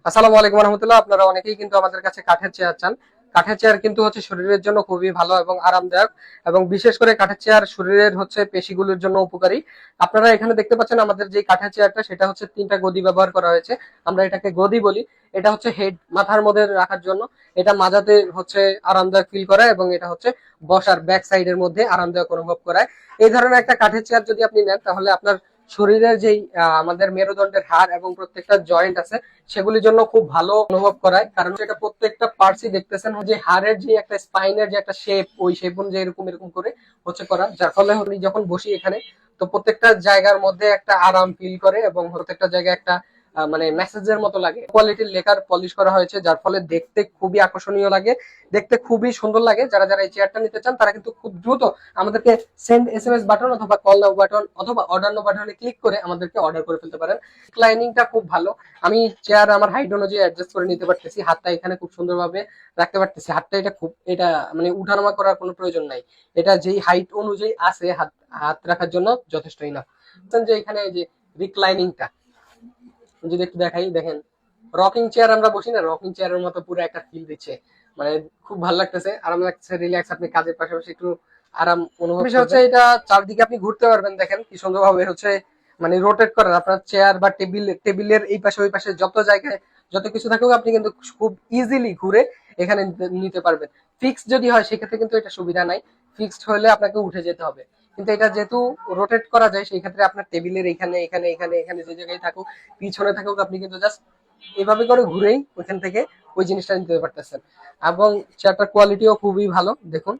আসসালামু আলাইকুম রহমতুল্লাহ। আপনারা অনেকেই কিন্তু আমাদের কাছে কাঠের চেয়ার চান। কাঠের চেয়ার কিন্তু হচ্ছে শরীরের জন্য খুবই ভালো এবং আরামদায়ক, এবং বিশেষ করে কাঠের চেয়ার শরীরের হচ্ছে পেশিগুলোর জন্য উপকারী। আপনারা এখানে দেখতে পাচ্ছেন আমাদের যে কাঠের চেয়ারটা, সেটা হচ্ছে 3টা গদি ব্যবহার করা হয়েছে। আমরা এটাকে গদি বলি। এটা হচ্ছে হেড, মাথার মধ্যে রাখার জন্য। এটা মাজাতে হচ্ছে আরামদায়ক ফিল করায়, এবং এটা হচ্ছে বসার ব্যাক সাইডের মধ্যে আরামদায়ক অনুভব করায়। এই ধরনের একটা কাঠের চেয়ার যদি আপনি নেন, তাহলে আপনার শরীরের যেই আমাদের মেরুদণ্ডের হাড় এবং প্রত্যেকটা জয়েন্ট আছে, সেগুলির জন্য খুব ভালো অনুভব করায়। কারণ এটা প্রত্যেকটা পার্টসই দেখতেছেন যে হাড়ের যে একটা স্পাইনের যে একটা শেপ, ওই শেপ অনুযায়ী এরকম এরকম করে হচ্ছে করা, যার ফলে আপনি যখন বসি এখানে, তো প্রত্যেকটা জায়গার মধ্যে একটা আরাম ফিল করে, এবং প্রত্যেকটা জায়গায় একটা মানে মেসেজের মতো লাগে। কোয়ালিটির লেকার পলিশ করা হয়েছে, যার ফলে দেখতে খুবই আকর্ষণীয় লাগে, দেখতে খুবই সুন্দর লাগে। যারা যারা এই চেয়ারটা নিতে চান, তারা কিন্তু খুব দ্রুত আমাদেরকে সেন্ড এসএমএস বাটন অথবা কল নাও বাটন অথবা অর্ডার নাও বাটনে ক্লিক করে আমাদেরকে অর্ডার করে ফেলতে পারেন। ক্লাইনিংটা খুব ভালো। আমি চেয়ার আমার হাইট অনুযায়ী অ্যাডজাস্ট করে নিতে পারতেছি, হাতটা এখানে খুব সুন্দরভাবে রাখতে পারতেছি। হাতটা এটা মানে উঠানামা করার কোনো প্রয়োজন নাই। এটা যেই হাইট অনুযায়ী আছে, হাত হাত রাখার জন্য যথেষ্টই না। যে এখানে যে রিক্লাইনিংটা যদি একটু দেখাই, দেখেন রকিং চেয়ার আমরা বসি না, রকিং চেয়ারের মতো পুরো একটা ফিল দিচ্ছে। মানে খুব ভালো লাগতেছে, আরাম লাগতেছে, রিল্যাক্স। আপনি কাজের পাশাপাশি একটু আরাম অনুভব বিষয় হচ্ছে এটা চারদিকে আপনি ঘুরতে পারবেন। দেখেন কি সুন্দরভাবে হচ্ছে মানে রোটেট করেন আপনার চেয়ার বা টেবিলের এই পাশে ওই পাশে যত জায়গায় যত কিছু থাকুক, আপনি কিন্তু খুব ইজিলি ঘুরে এখানে নিতে পারবেন। ফিক্সড যদি হয় সেক্ষেত্রে কিন্তু এটা সুবিধা নাই। ফিক্সড হলে আপনাকে উঠে যেতে হবে। কিন্তু এটা যেহেতু রোটেট করা যায়, সেই ক্ষেত্রে আপনার টেবিলের এখানে এখানে এখানে এখানে যে জায়গায় থাকুক, পিছনে থাকুক, আপনি কিন্তু জাস্ট এভাবে করে ঘুরেই ওইখান থেকে ওই জিনিসটা নিতে পারতেছেন। এবং চেয়ারটার কোয়ালিটিও খুবই ভালো। দেখুন,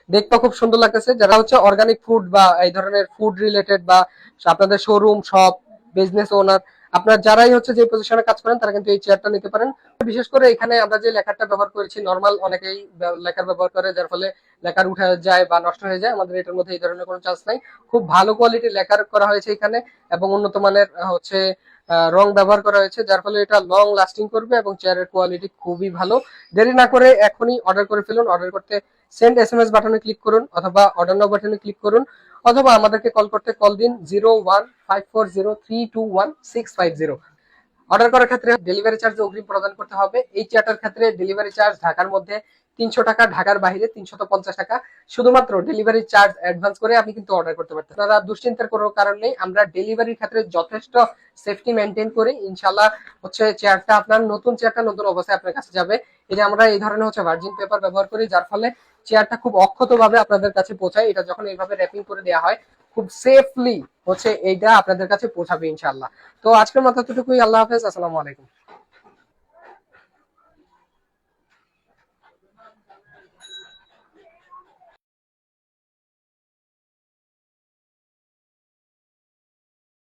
দেখতে খুব সুন্দর লাগতেছে। যারা হচ্ছে অর্গানিক ফুড বা এই ধরনের ফুড রিলেটেড, বা আপনাদের শোরুম শপ বিজনেস ওনার, আপনার যারাই হচ্ছে যে পজিশনে কাজ করেন, তারা কিন্তু এই চেয়ারটা নিতে পারেন। বিশেষ করে এখানে আমরা যে লেখারটা ব্যবহার করেছি, নর্মাল অনেকেই লেখার ব্যবহার করে, যার ফলে লেখার উঠে যায় বা নষ্ট হয়ে যায়। আমাদের এটার মধ্যে এই ধরনের কোনো চান্স নাই। খুব ভালো কোয়ালিটির লেখার করা হয়েছে এখানে, এবং উন্নত মানের হচ্ছে রং ব্যবহার করা হয়েছে, যার ফলে এটা লং লাস্টিং করবে, এবং চেয়ারের কোয়ালিটি খুবই ভালো। দেরি না করে এখনই অর্ডার করে ফেলুন। অর্ডার করতে সেন্ড এসএমএস বাটনে ক্লিক করুন, অথবা অর্ডার নাও বাটনে ক্লিক করুন, অথবা আমাদেরকে কল করতে কল দিন 01540321 650। অর্ডার করার ক্ষেত্রে ডেলিভারি চার্জ অগ্রিম প্রদান করতে হবে। এই চেয়ারটার ক্ষেত্রে ডেলিভারি চার্জ ঢাকার মধ্যে 300 টাকা, ঢাকার বাইরে 350 টাকা। শুধুমাত্র ডেলিভারি চার্জ অ্যাডভান্স করে আপনি কিন্তু অর্ডার করতে পারতেন। আপনারা দুশ্চিন্তার কোনো কারণ নেই, আমরা ডেলিভারির ক্ষেত্রে যথেষ্ট সেফটি মেনটেন করি। ইনশাল্লাহ হচ্ছে চেয়ারটা আপনার নতুন চেয়ারটা নতুন অবস্থায় আপনার কাছে যাবে। এই যে আমরা এই ধরনের হচ্ছে ভার্জিন পেপার ব্যবহার করি, যার ফলে চেয়ারটা খুব অক্ষত ভাবে আপনাদের কাছে পৌঁছায়। এটা যখন এইভাবে র্যাপিং করে দেওয়া হয়, খুব সেফলি হচ্ছে এইটা আপনাদের কাছে পৌঁছাবে ইনশাল্লাহ। তো আজকের মতো এতটুকুই। আল্লাহ হাফেজ, আসসালামু আলাইকুম।